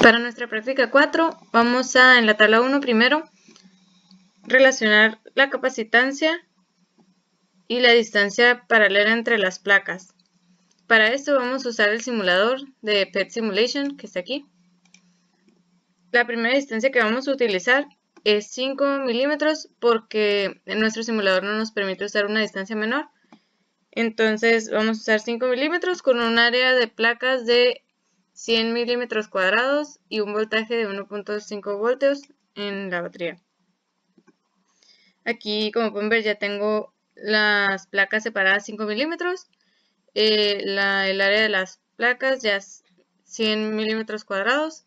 Para nuestra práctica 4 vamos a, en la tabla 1 primero, relacionar la capacitancia y la distancia paralela entre las placas. Para esto vamos a usar el simulador de PET Simulation que está aquí. La primera distancia que vamos a utilizar es 5 milímetros porque nuestro simulador no nos permite usar una distancia menor. Entonces vamos a usar 5 milímetros con un área de placas de 100 milímetros cuadrados y un voltaje de 1.5 voltios en la batería. Aquí, como pueden ver, ya tengo las placas separadas 5 milímetros. El área de las placas ya es 100 milímetros cuadrados.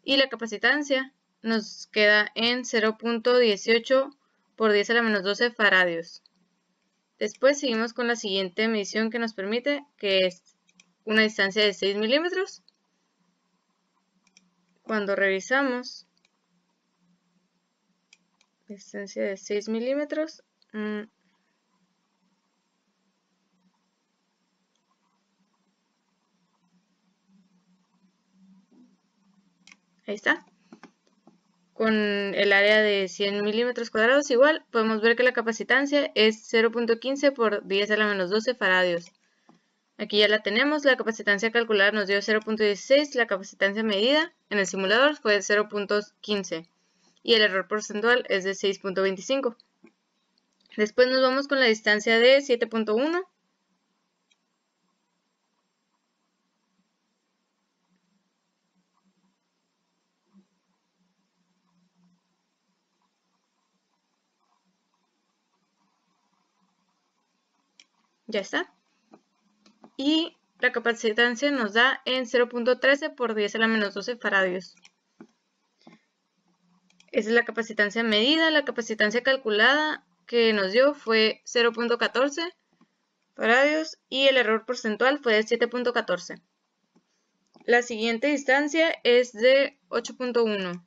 Y la capacitancia nos queda en 0.18 por 10 a la menos 12 faradios. Después seguimos con la siguiente medición que nos permite, que es una distancia de 6 milímetros. Cuando revisamos distancia de 6 milímetros, ahí está. Con el área de 100 milímetros cuadrados igual, podemos ver que la capacitancia es 0.15 por 10 a la menos 12 faradios. Aquí ya la tenemos, la capacitancia calculada nos dio 0.16, la capacitancia medida en el simulador fue 0.15 y el error porcentual es de 6.25. Después nos vamos con la distancia de 7.1. Ya está. Y la capacitancia nos da en 0.13 por 10 a la menos 12 faradios. Esa es la capacitancia medida. La capacitancia calculada que nos dio fue 0.14 faradios y el error porcentual fue de 7.14. La siguiente distancia es de 8.1.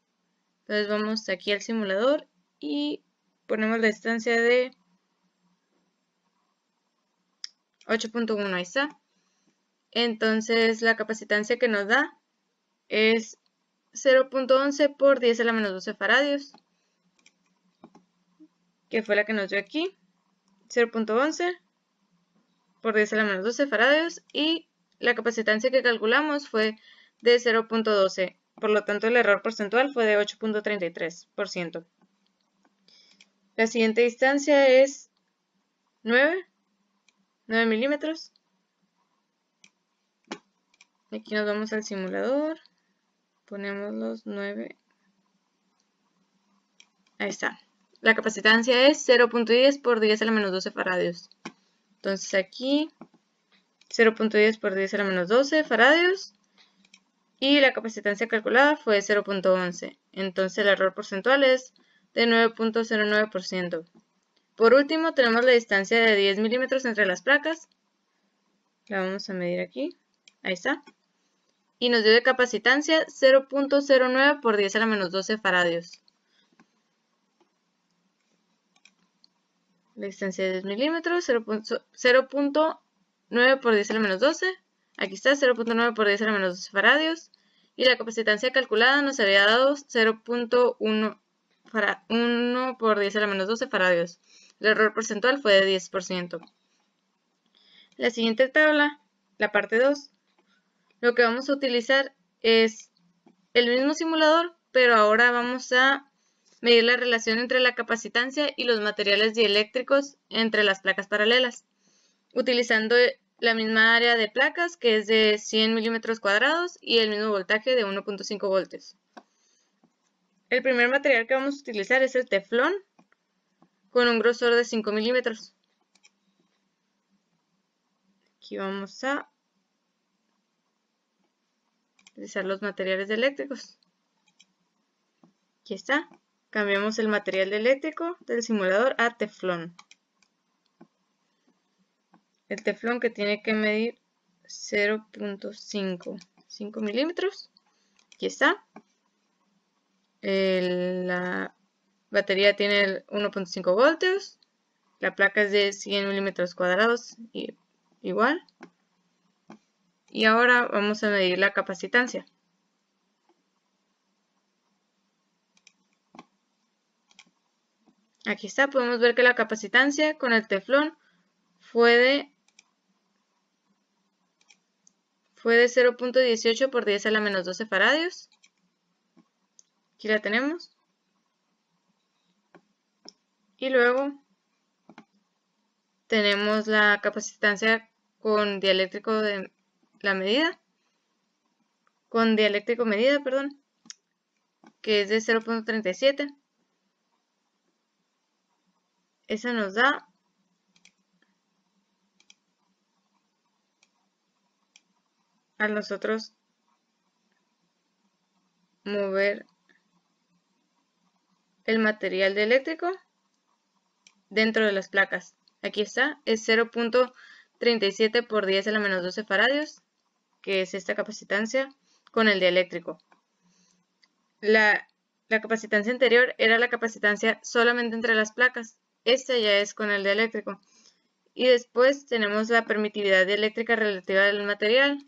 Entonces vamos aquí al simulador y ponemos la distancia de 8.1, ahí está. Entonces la capacitancia que nos da es 0.11 por 10 a la menos 12 faradios, que fue la que nos dio aquí, 0.11 por 10 a la menos 12 faradios, y la capacitancia que calculamos fue de 0.12, por lo tanto el error porcentual fue de 8.33%. La siguiente distancia es 9 milímetros. Aquí nos vamos al simulador, ponemos los 9, ahí está. La capacitancia es 0.10 por 10 a la menos 12 faradios. Entonces aquí 0.10 por 10 a la menos 12 faradios y la capacitancia calculada fue 0.11. Entonces el error porcentual es de 9.09%. Por último tenemos la distancia de 10 milímetros entre las placas. La vamos a medir aquí. Ahí está. Y nos dio de capacitancia 0.09 por 10 a la menos 12 faradios. La distancia de 10 milímetros, 0.9 por 10 a la menos 12. Aquí está, 0.9 por 10 a la menos 12 faradios. Y la capacitancia calculada nos había dado 0.1 por 10 a la menos 12 faradios. El error porcentual fue de 10%. La siguiente tabla, la parte 2, lo que vamos a utilizar es el mismo simulador, pero ahora vamos a medir la relación entre la capacitancia y los materiales dieléctricos entre las placas paralelas, utilizando la misma área de placas que es de 100 milímetros cuadrados y el mismo voltaje de 1.5 voltios. El primer material que vamos a utilizar es el teflón con un grosor de 5 milímetros. Aquí vamos a utilizar los materiales eléctricos. Aquí está. Cambiamos el material eléctrico del simulador a teflón. El teflón que tiene que medir 0.5 milímetros. Aquí está. La batería tiene 1.5 voltios. La placa es de 100 milímetros cuadrados. Igual. Y ahora vamos a medir la capacitancia. Aquí está, podemos ver que la capacitancia con el teflón fue de 0.18 por 10 a la menos 12 faradios. Aquí la tenemos. Y luego tenemos la capacitancia con dieléctrico de la medida. Con dieléctrico medida, perdón, que es de 0.37. Esa nos da a nosotros mover el material dieléctrico dentro de las placas. Aquí está, es 0.37 por 10 a la menos 12 faradios, que es esta capacitancia con el dieléctrico. La capacitancia anterior era la capacitancia solamente entre las placas. Esta ya es con el dieléctrico. Y después tenemos la permitividad dieléctrica relativa del material.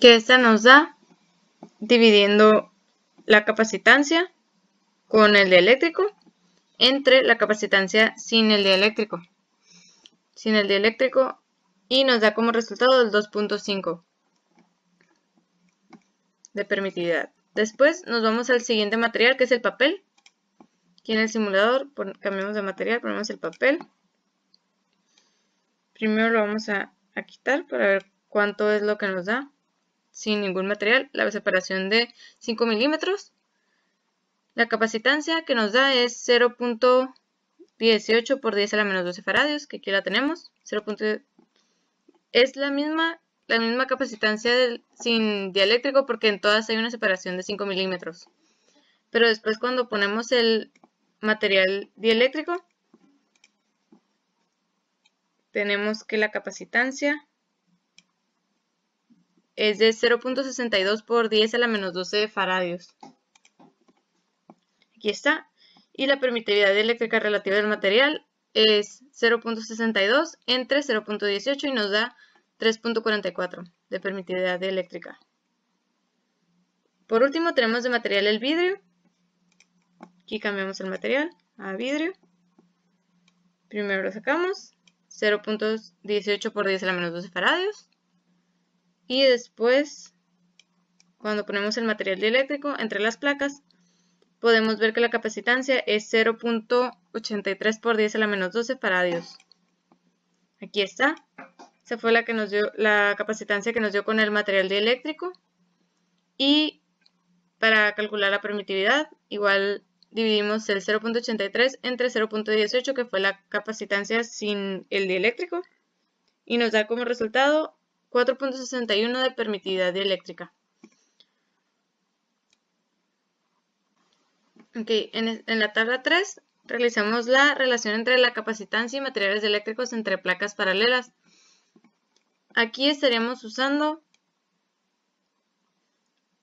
Que esta nos da dividiendo la capacitancia con el dieléctrico entre la capacitancia sin el dieléctrico. Y nos da como resultado el 2.5 de permitividad. Después nos vamos al siguiente material, que es el papel. Aquí en el simulador cambiamos de material, ponemos el papel. Primero lo vamos a quitar para ver cuánto es lo que nos da sin ningún material. La separación de 5 milímetros. La capacitancia que nos da es 0.18 por 10 a la menos 12 faradios, que aquí la tenemos. Es la misma capacitancia sin dieléctrico, porque en todas hay una separación de 5 milímetros. Pero después, cuando ponemos el material dieléctrico, tenemos que la capacitancia es de 0.62 por 10 a la menos 12 faradios. Aquí está. Y la permitividad dieléctrica relativa del material es 0.62 entre 0.18 y nos da 3.44 de permitividad dieléctrica. Por último tenemos de material el vidrio. Aquí cambiamos el material a vidrio. Primero lo sacamos, 0.18 por 10 a la menos 12 faradios. Y después, cuando ponemos el material dieléctrico entre las placas, podemos ver que la capacitancia es 0.83 por 10 a la menos 12 faradios. Aquí está. Esa fue la capacitancia que nos dio con el material dieléctrico. Y para calcular la permitividad, igual dividimos el 0.83 entre 0.18, que fue la capacitancia sin el dieléctrico, y nos da como resultado 4.61 de permitividad dieléctrica. Okay, en la tabla 3 realizamos la relación entre la capacitancia y materiales dieléctricos entre placas paralelas. Aquí estaríamos usando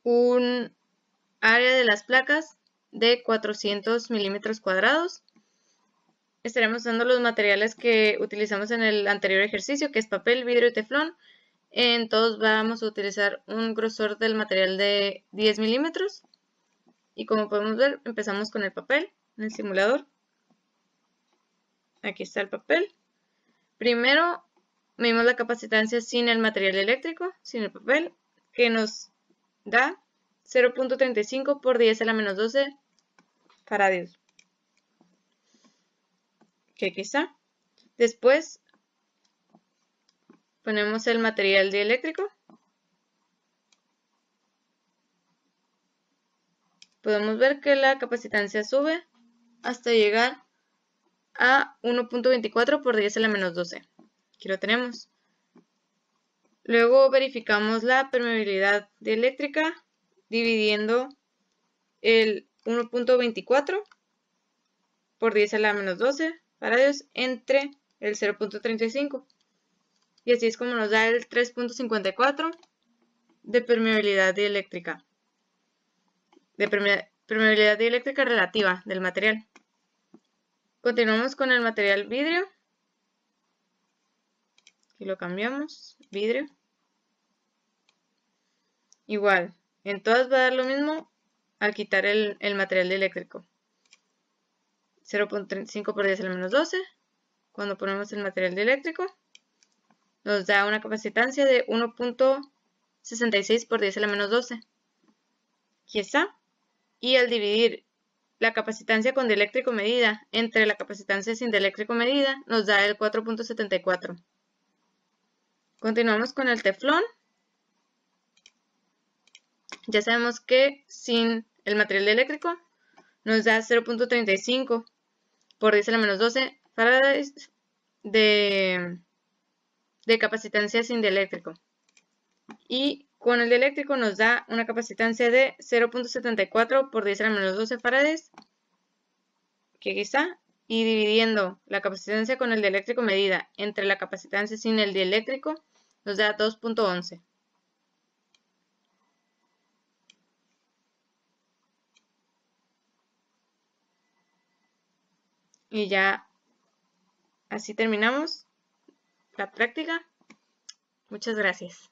un área de las placas de 400 milímetros cuadrados. Estaremos usando los materiales que utilizamos en el anterior ejercicio, que es papel, vidrio y teflón. En todos vamos a utilizar un grosor del material de 10 milímetros. Y como podemos ver, empezamos con el papel en el simulador. Aquí está el papel. Primero medimos la capacitancia sin el material eléctrico, sin el papel, que nos da 0.35 por 10 a la menos 12 faradios. que aquí está. Después ponemos el material dieléctrico. Podemos ver que la capacitancia sube hasta llegar a 1.24 por 10 a la menos 12. Aquí lo tenemos. Luego verificamos la permeabilidad dieléctrica dividiendo el 1.24 por 10 a la menos 12 faradios entre el 0.35. Y así es como nos da el 3.54 de permeabilidad dieléctrica. De permeabilidad dieléctrica relativa del material. Continuamos con el material vidrio. Aquí lo cambiamos, vidrio. Igual, en todas va a dar lo mismo al quitar el material dieléctrico. 0.35 por 10 a la menos 12. Cuando ponemos el material dieléctrico, nos da una capacitancia de 1.66 por 10 a la menos 12. Aquí está. Y al dividir la capacitancia con dieléctrico medida entre la capacitancia sin dieléctrico medida, nos da el 4.74. Continuamos con el teflón. Ya sabemos que sin el material dieléctrico nos da 0.35 por 10 a la menos 12 farads de capacitancia sin dieléctrico. Y con el dieléctrico nos da una capacitancia de 0.74 por 10 a la menos 12 farads, que aquí está, y dividiendo la capacitancia con el dieléctrico medida entre la capacitancia sin el dieléctrico, nos da 2.11. Y ya así terminamos la práctica. Muchas gracias.